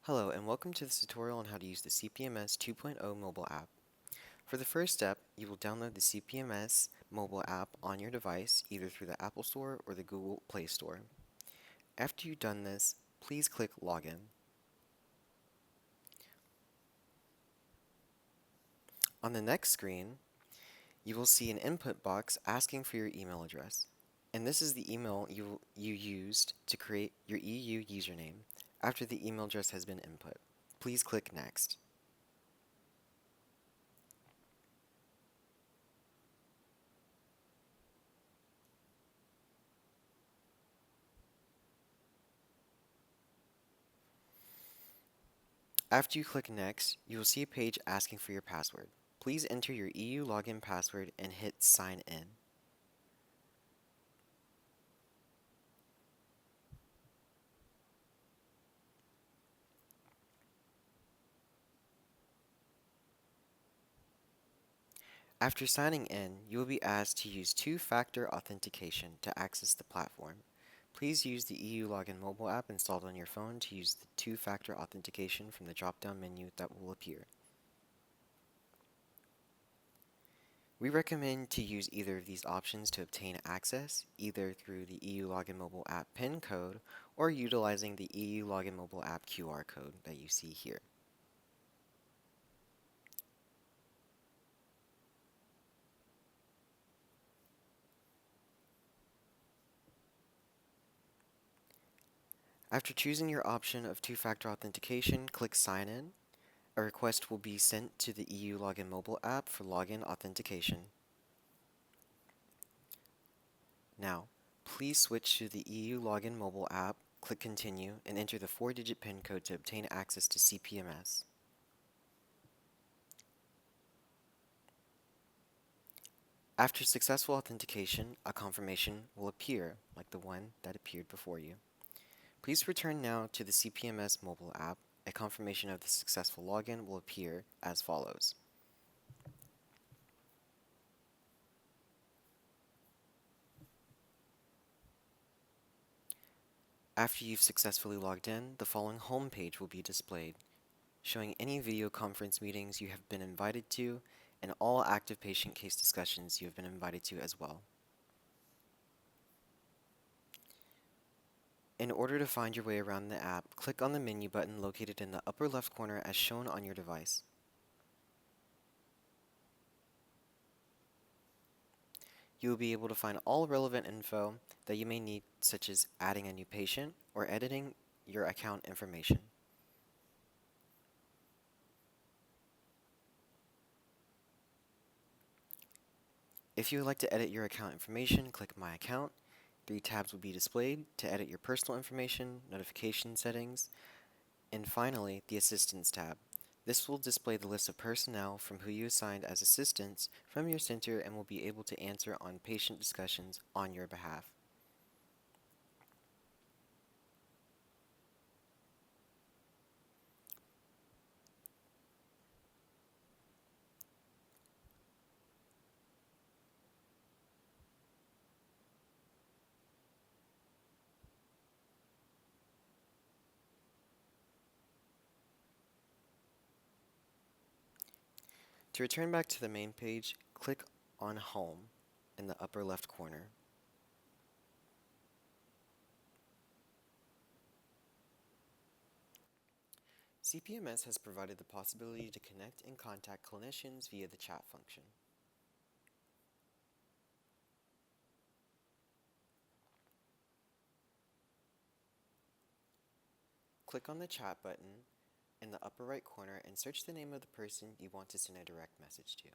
Hello and welcome to this tutorial on how to use the CPMS 2.0 mobile app. For the first step, you will download the CPMS mobile app on your device either through the Apple Store or the Google Play Store. After you've done this, please click Login. On the next screen, you will see an input box asking for your email address. And this is the email you used to create your EU username after the email address has been input. Please click Next. After you click Next, you will see a page asking for your password. Please enter your EU login password and hit Sign In. After signing in, you will be asked to use two-factor authentication to access the platform. Please use the EU Login mobile app installed on your phone to use the two-factor authentication from the drop-down menu that will appear. We recommend to use either of these options to obtain access, either through the EU Login mobile app PIN code or utilizing the EU Login mobile app QR code that you see here. After choosing your option of two-factor authentication, click Sign In. A request will be sent to the EU Login mobile app for login authentication. Now, please switch to the EU Login mobile app, click Continue, and enter the 4-digit PIN code to obtain access to CPMS. After successful authentication, a confirmation will appear, like the one that appeared before you. Please return now to the CPMS mobile app. A confirmation of the successful login will appear as follows. After you've successfully logged in, the following home page will be displayed, showing any video conference meetings you have been invited to and all active patient case discussions you have been invited to as well. In order to find your way around the app, click on the menu button located in the upper left corner as shown on your device. You will be able to find all relevant info that you may need, such as adding a new patient or editing your account information. If you would like to edit your account information, click My Account. 3 tabs will be displayed to edit your personal information, notification settings, and finally, the Assistance tab. This will display the list of personnel from who you assigned as assistants from your center and will be able to answer on patient discussions on your behalf. To return back to the main page, click on Home in the upper left corner. CPMS has provided the possibility to connect and contact clinicians via the chat function. Click on the chat button in the upper right corner and search the name of the person you want to send a direct message to.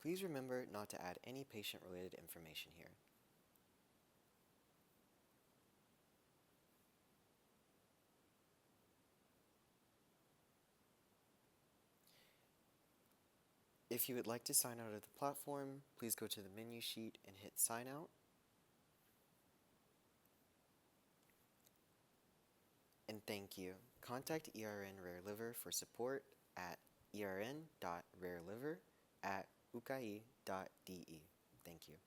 Please remember not to add any patient-related information here. If you would like to sign out of the platform, please go to the menu sheet and hit Sign Out. And thank you. Contact ERN RARE-LIVER for support at ern.rareliver@uki.de. Thank you.